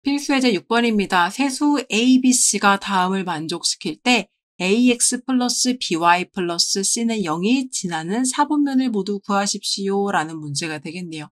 필수예제 6번입니다. 세수 A, B, C가 다음을 만족시킬 때 AX 플러스 BY 플러스 C는 0이 지나는 4분면을 모두 구하십시오 라는 문제가 되겠네요.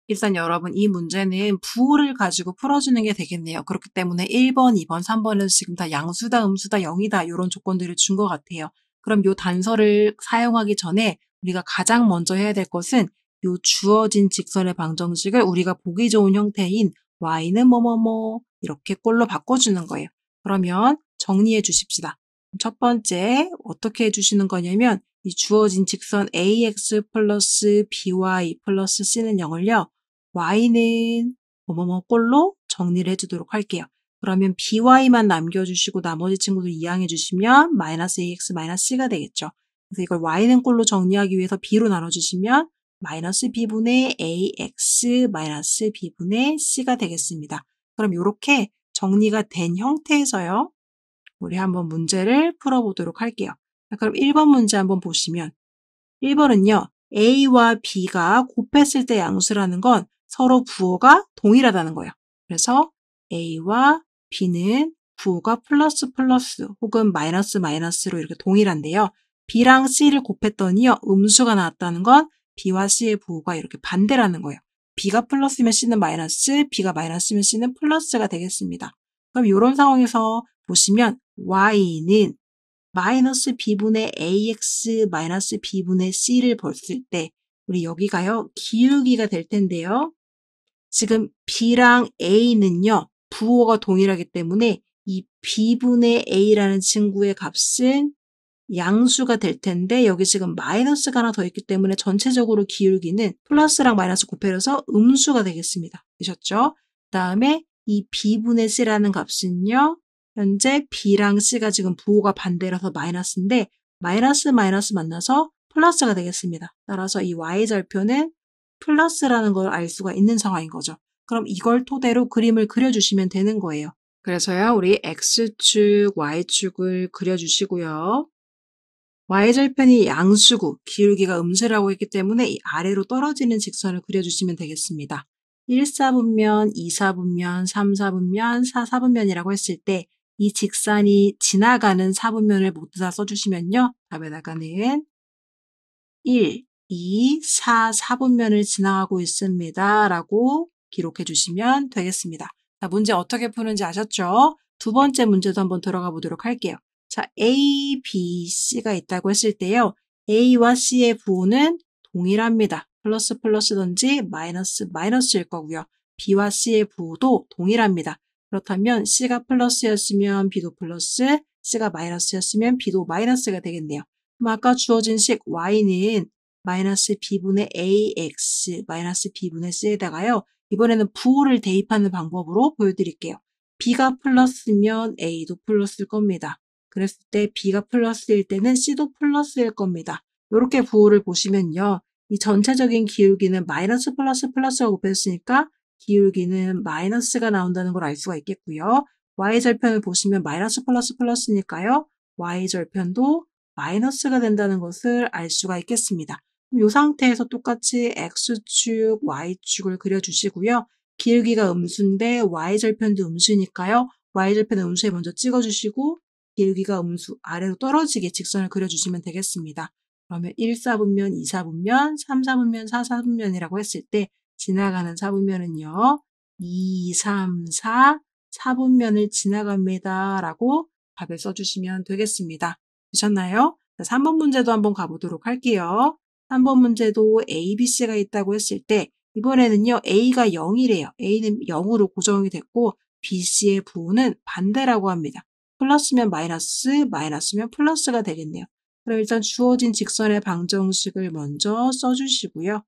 일단 여러분 이 문제는 부호를 가지고 풀어주는 게 되겠네요. 그렇기 때문에 1번, 2번, 3번은 지금 다 양수다, 음수다, 0이다 이런 조건들을 준 것 같아요. 그럼 이 단서를 사용하기 전에 우리가 가장 먼저 해야 될 것은 이 주어진 직선의 방정식을 우리가 보기 좋은 형태인 y는 뭐뭐뭐 이렇게 꼴로 바꿔주는 거예요. 그러면 정리해 주십시다. 첫 번째 어떻게 해주시는 거냐면 이 주어진 직선 ax 플러스 by 플러스 c는 0을요. y는 뭐뭐뭐 꼴로 정리를 해주도록 할게요. 그러면 by만 남겨주시고 나머지 친구들 이항해 주시면 마이너스 ax 마이너스 c가 되겠죠. 그래서 이걸 y는 꼴로 정리하기 위해서 b로 나눠주시면 마이너스 b분의 ax 마이너스 b분의 c가 되겠습니다. 그럼 이렇게 정리가 된 형태에서요. 우리 한번 문제를 풀어보도록 할게요. 자, 그럼 1번 문제 한번 보시면 1번은요. A와 B가 곱했을 때 양수라는 건 서로 부호가 동일하다는 거예요. 그래서 A와 B는 부호가 플러스 플러스 혹은 마이너스 마이너스로 이렇게 동일한데요. B랑 C를 곱했더니요. 음수가 나왔다는 건 B와 C의 부호가 이렇게 반대라는 거예요. B가 플러스면 C는 마이너스, B가 마이너스면 C는 플러스가 되겠습니다. 그럼 이런 상황에서 보시면 Y는 마이너스 b분의 ax 마이너스 b분의 c를 봤을 때 우리 여기가요. 기울기가 될 텐데요. 지금 b랑 a는요. 부호가 동일하기 때문에 이 b분의 a라는 친구의 값은 양수가 될 텐데 여기 지금 마이너스가 하나 더 있기 때문에 전체적으로 기울기는 플러스랑 마이너스 곱해서 음수가 되겠습니다. 되셨죠? 그 다음에 이 b분의 c라는 값은요. 현재 b랑 c가 지금 부호가 반대라서 마이너스인데 마이너스 마이너스 만나서 플러스가 되겠습니다. 따라서 이 y절표는 플러스라는 걸 알 수가 있는 상황인 거죠. 그럼 이걸 토대로 그림을 그려주시면 되는 거예요. 그래서요. 우리 x축, y축을 그려주시고요. y절편이 양수고 기울기가 음수라고 했기 때문에 이 아래로 떨어지는 직선을 그려주시면 되겠습니다. 1사분면, 2사분면, 3사분면, 4사분면이라고 했을 때 이 직선이 지나가는 사분면을 모두 다 써주시면요. 답에다가는 1, 2, 4, 4분면을 지나가고 있습니다. 라고 기록해 주시면 되겠습니다. 자, 문제 어떻게 푸는지 아셨죠? 두 번째 문제도 한번 들어가 보도록 할게요. 자, A, B, C가 있다고 했을 때요. A와 C의 부호는 동일합니다. 플러스 플러스든지 마이너스 마이너스일 거고요. B와 C의 부호도 동일합니다. 그렇다면 C가 플러스였으면 B도 플러스, C가 마이너스였으면 B도 마이너스가 되겠네요. 그럼 아까 주어진 식 y는 마이너스 b분의 ax 마이너스 b분의 c에다가요. 이번에는 부호를 대입하는 방법으로 보여드릴게요. b가 플러스면 a도 플러스일 겁니다. 그랬을 때 b가 플러스일 때는 c도 플러스일 겁니다. 이렇게 부호를 보시면요. 이 전체적인 기울기는 마이너스 플러스 플러스가 곱했으니까 기울기는 마이너스가 나온다는 걸 알 수가 있겠고요. y절편을 보시면 마이너스 플러스 플러스니까요. y절편도 마이너스가 된다는 것을 알 수가 있겠습니다. 이 상태에서 똑같이 x축, y축을 그려주시고요. 기울기가 음수인데 y절편도 음수니까요. y절편 음수에 먼저 찍어주시고 기울기가 음수 아래로 떨어지게 직선을 그려주시면 되겠습니다. 그러면 1사분면, 2사분면, 3사분면, 4사분면이라고 했을 때 지나가는 사분면은요. 2, 3, 4, 4분면을 지나갑니다. 라고 답을 써주시면 되겠습니다. 되셨나요? 자, 3번 문제도 한번 가보도록 할게요. 3번 문제도 A, B, C가 있다고 했을 때 이번에는요. A가 0이래요. A는 0으로 고정이 됐고 B, C의 부호는 반대라고 합니다. 플러스면 마이너스, 마이너스면 플러스가 되겠네요. 그럼 일단 주어진 직선의 방정식을 먼저 써주시고요.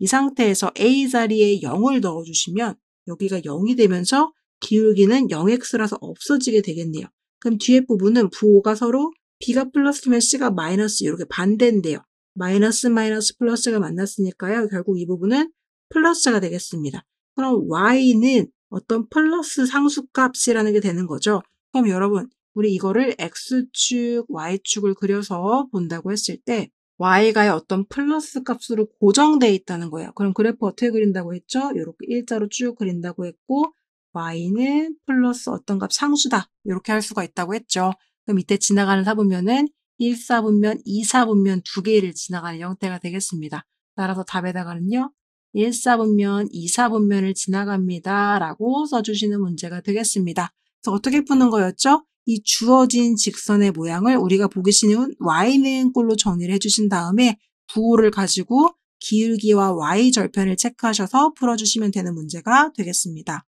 이 상태에서 A 자리에 0을 넣어주시면 여기가 0이 되면서 기울기는 0x라서 없어지게 되겠네요. 그럼 뒤에 부분은 부호가 서로 B가 플러스면 C가 마이너스 이렇게 반대인데요. 마이너스 마이너스 플러스가 만났으니까요. 결국 이 부분은 플러스가 되겠습니다. 그럼 Y는 어떤 플러스 상수값이라는 게 되는 거죠. 그럼 여러분 우리 이거를 X축, Y축을 그려서 본다고 했을 때 y가 어떤 플러스 값으로 고정되어 있다는 거예요. 그럼 그래프 어떻게 그린다고 했죠? 이렇게 일자로 쭉 그린다고 했고 y는 플러스 어떤 값 상수다. 이렇게 할 수가 있다고 했죠. 그럼 밑에 지나가는 사분면은 1사분면, 2사분면 두 개를 지나가는 형태가 되겠습니다. 따라서 답에다가는요. 1사분면, 2사분면을 지나갑니다. 라고 써주시는 문제가 되겠습니다. 그래서 어떻게 푸는 거였죠? 이 주어진 직선의 모양을 우리가 보기 쉬운 y는 꼴로 정리를 해주신 다음에 부호를 가지고 기울기와 y 절편을 체크하셔서 풀어주시면 되는 문제가 되겠습니다.